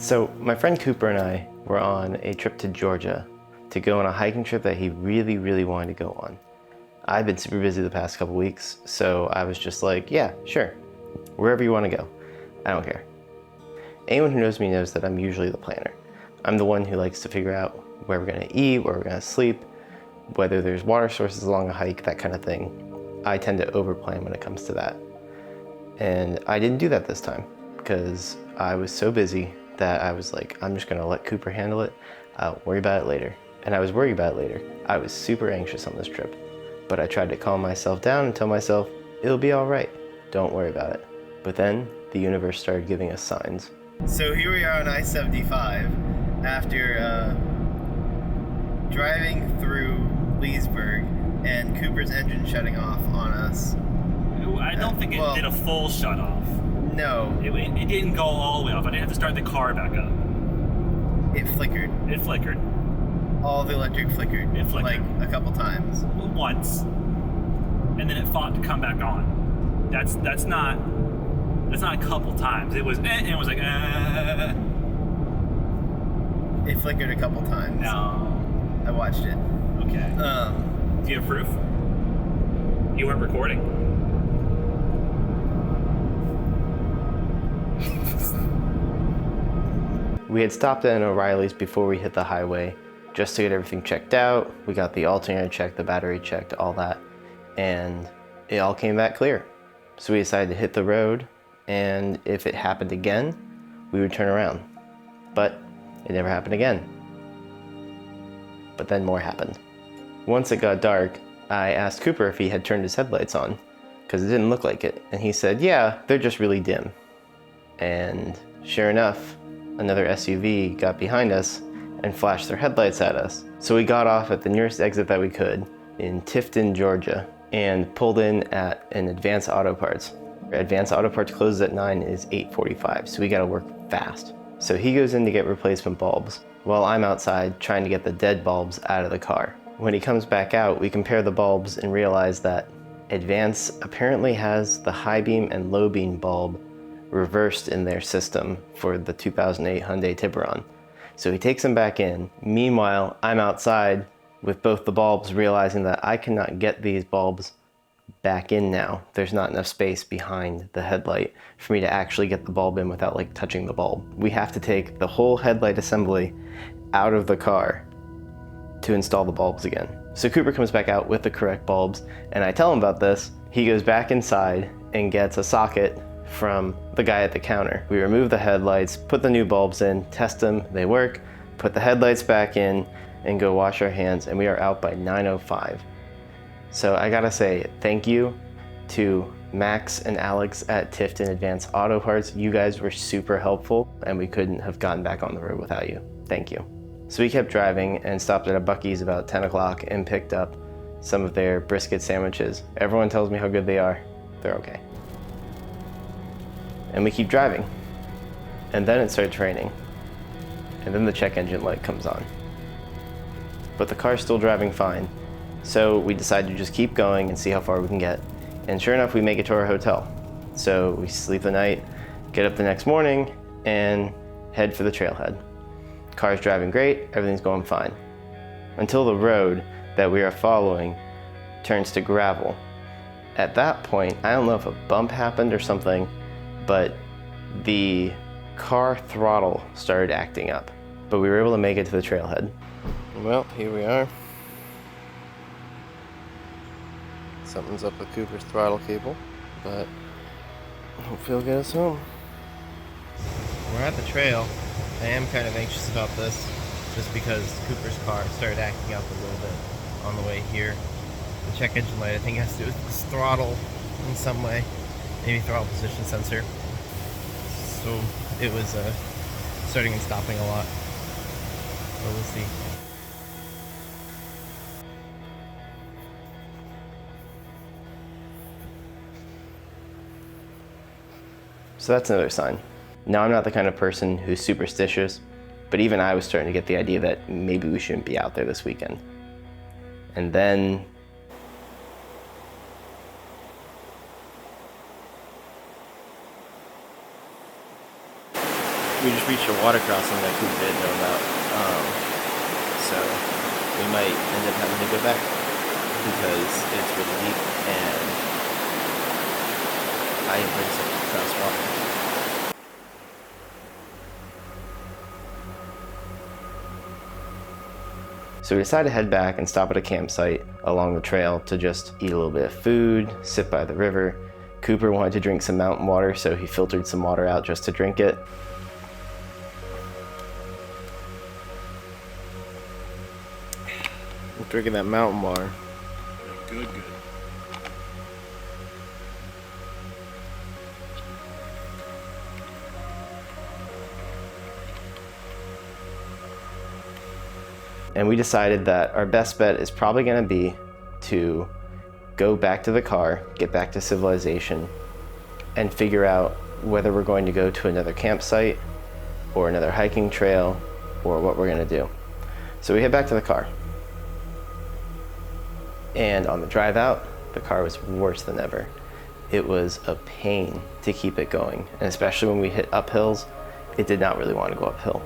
So my friend Cooper and I were on a trip to Georgia to go on a hiking trip that he really wanted to go on. I've been super busy the past couple weeks, so I was just like, yeah, sure, wherever you want to go, I don't care. Anyone who knows me knows that I'm usually the planner. I'm the one who likes to figure out where we're gonna eat, where we're gonna sleep, whether there's water sources along a hike, that kind of thing. I tend to overplan when it comes to that. And I didn't do that this time because I was so busy that I was like, I'm just gonna let Cooper handle it. I'll worry about it later. And I was worried about it later. I was super anxious on this trip, but I tried to calm myself down and tell myself, it'll be all right. Don't worry about it. But then the universe started giving us signs. So here we are on I-75 after driving through Leesburg and Cooper's engine shutting off on us. I don't think it did a full shut off. No. It didn't go all the way off. I didn't have to start the car back up. It flickered. It flickered. All the electric flickered. It flickered. Like a couple times. Once. And then it fought to come back on. That's not a couple times. It was and it was like It flickered a couple times. No. I watched it. Okay. Do you have proof? You weren't recording. We had stopped at an O'Reilly's before we hit the highway just to get everything checked out. We got the alternator checked, the battery checked, all that, and it all came back clear. So we decided to hit the road, and if it happened again, we would turn around. But it never happened again. But then more happened. Once it got dark, I asked Cooper if he had turned his headlights on, because it didn't look like it. And he said, yeah, they're just really dim. And sure enough, another SUV got behind us and flashed their headlights at us. So we got off at the nearest exit that we could in Tifton, Georgia, and pulled in at an Advance Auto Parts. Advance Auto Parts closes at 9, is 8:45, so we gotta work fast. So he goes in to get replacement bulbs, while I'm outside trying to get the dead bulbs out of the car. When he comes back out, we compare the bulbs and realize that Advance apparently has the high beam and low beam bulb reversed in their system for the 2008 Hyundai Tiburon. So he takes them back in. Meanwhile, I'm outside with both the bulbs, realizing that I cannot get these bulbs back in now. There's not enough space behind the headlight for me to actually get the bulb in without like touching the bulb. We have to take the whole headlight assembly out of the car to install the bulbs again. So Cooper comes back out with the correct bulbs, and I tell him about this. He goes back inside and gets a socket from the guy at the counter. We remove the headlights, put the new bulbs in, test them, they work, put the headlights back in, and go wash our hands, and we are out by 9:05. So I gotta say thank you to Max and Alex at Tifton Advanced Auto Parts. You guys were super helpful, and we couldn't have gotten back on the road without you. Thank you. So we kept driving and stopped at a Buc-ee's about 10 o'clock and picked up some of their brisket sandwiches. Everyone tells me how good they are. They're okay. And we keep driving. And then it starts raining. And then the check engine light comes on. But the car's still driving fine. So we decide to just keep going and see how far we can get. And sure enough, we make it to our hotel. So we sleep the night, get up the next morning, and head for the trailhead. Car's driving great, everything's going fine. Until the road that we are following turns to gravel. At that point, I don't know if a bump happened or something, but the car throttle started acting up. But we were able to make it to the trailhead. Well, here we are. Something's up with Cooper's throttle cable, but hopefully it'll get us home. We're at the trail. I am kind of anxious about this, just because Cooper's car started acting up a little bit on the way here. The check engine light, I think, has to do with this throttle in some way. Maybe throttle position sensor. So it was starting and stopping a lot. So we'll see. So that's another sign. Now, I'm not the kind of person who's superstitious, but even I was starting to get the idea that maybe we shouldn't be out there this weekend. And then We just reached a water crossing that Coop didn't know about. So we might end up having to go back because it's really deep and I am pretty sick of cross water. So we decided to head back and stop at a campsite along the trail to just eat a little bit of food, sit by the river. Cooper wanted to drink some mountain water, so he filtered some water out just to drink it. I'm drinking that mountain water. Good. And we decided that our best bet is probably going to be to go back to the car, get back to civilization, and figure out whether we're going to go to another campsite or another hiking trail or what we're going to do. So we head back to the car. And on the drive out, the car was worse than ever. It was a pain to keep it going. And especially when we hit uphills, it did not really want to go uphill.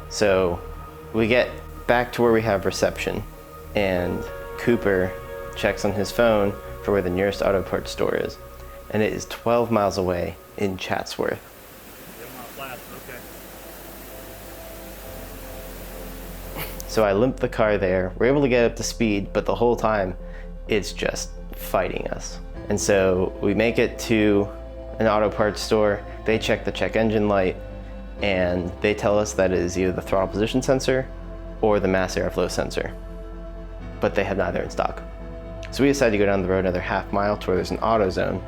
So we get back to where we have reception, and Cooper checks on his phone for where the nearest auto parts store is, and it is 12 miles away in Chatsworth. So I limped the car there. We're able to get up to speed, but the whole time it's just fighting us. And so we make it to an auto parts store. They check the check engine light, and they tell us that it is either the throttle position sensor or the mass airflow sensor, but they have neither in stock. So we decided to go down the road another half mile to where there's an AutoZone,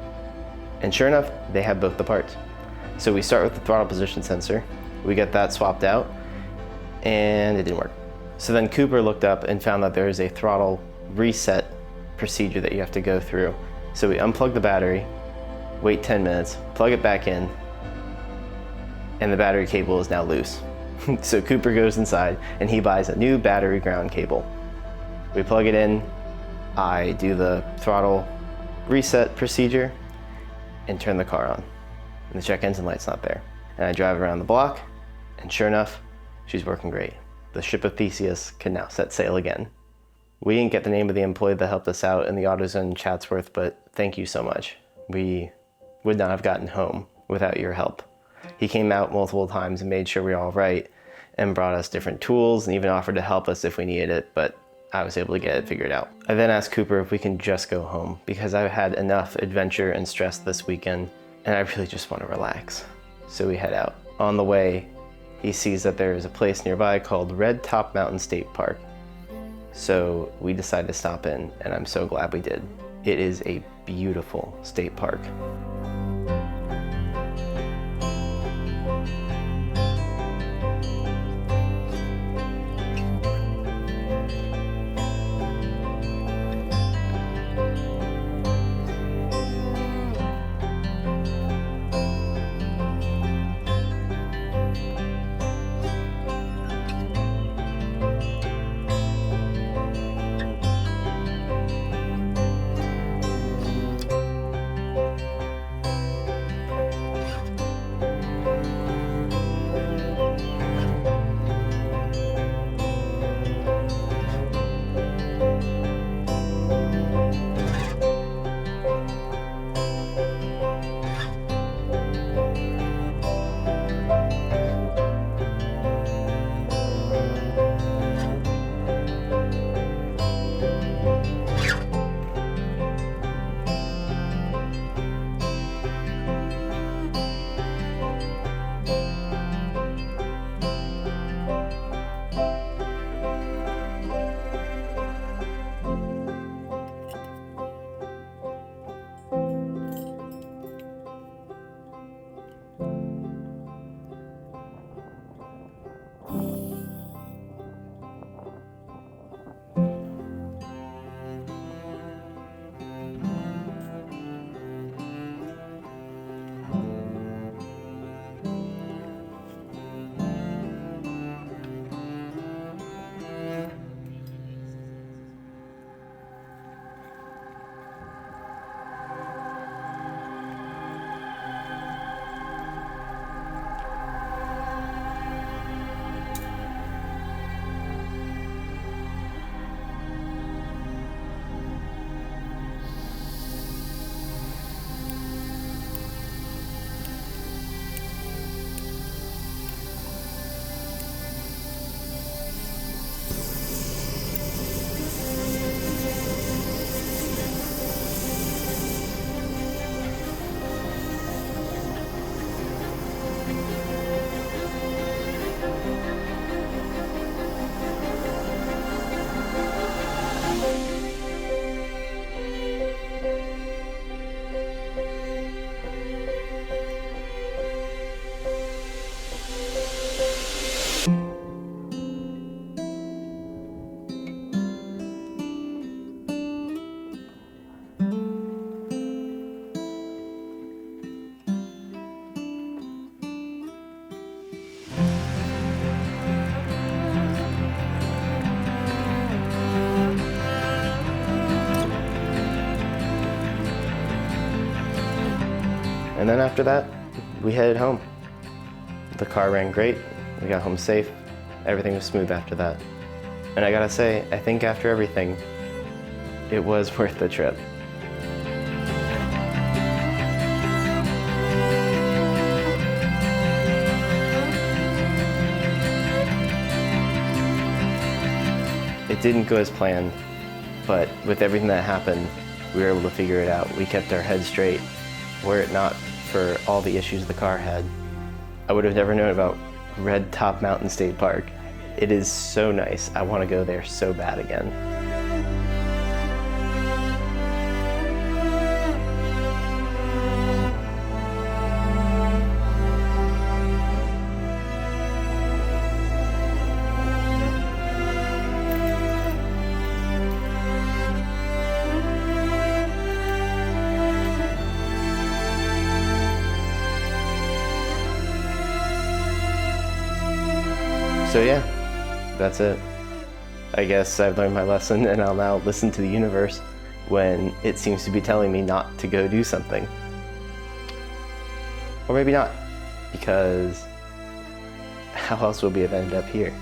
and sure enough, they have both the parts. So we start with the throttle position sensor, we get that swapped out, and it didn't work. So then Cooper looked up and found that there is a throttle reset procedure that you have to go through. So we unplug the battery, wait 10 minutes, plug it back in, and the battery cable is now loose. So Cooper goes inside and he buys a new battery ground cable. We plug it in, I do the throttle reset procedure and turn the car on. And the check engine light's not there. And I drive around the block, and sure enough, she's working great. The ship of Theseus can now set sail again. We didn't get the name of the employee that helped us out in the AutoZone in Chatsworth, but thank you so much. We would not have gotten home without your help. He came out multiple times and made sure we were all right and brought us different tools and even offered to help us if we needed it, but I was able to get it figured out. I then asked Cooper if we can just go home because I've had enough adventure and stress this weekend and I really just want to relax. So we head out. On the way, he sees that there is a place nearby called Red Top Mountain State Park. So we decided to stop in, and I'm so glad we did. It is a beautiful state park. And then after that, we headed home. The car ran great, we got home safe, everything was smooth after that. And I gotta say, I think after everything, it was worth the trip. It didn't go as planned, but with everything that happened, we were able to figure it out. We kept our heads straight. Were it not for all the issues the car had, I would have never known about Red Top Mountain State Park. It is so nice. I want to go there so bad again. So yeah, that's it. I guess I've learned my lesson and I'll now listen to the universe when it seems to be telling me not to go do something. Or maybe not, because how else would we have ended up here?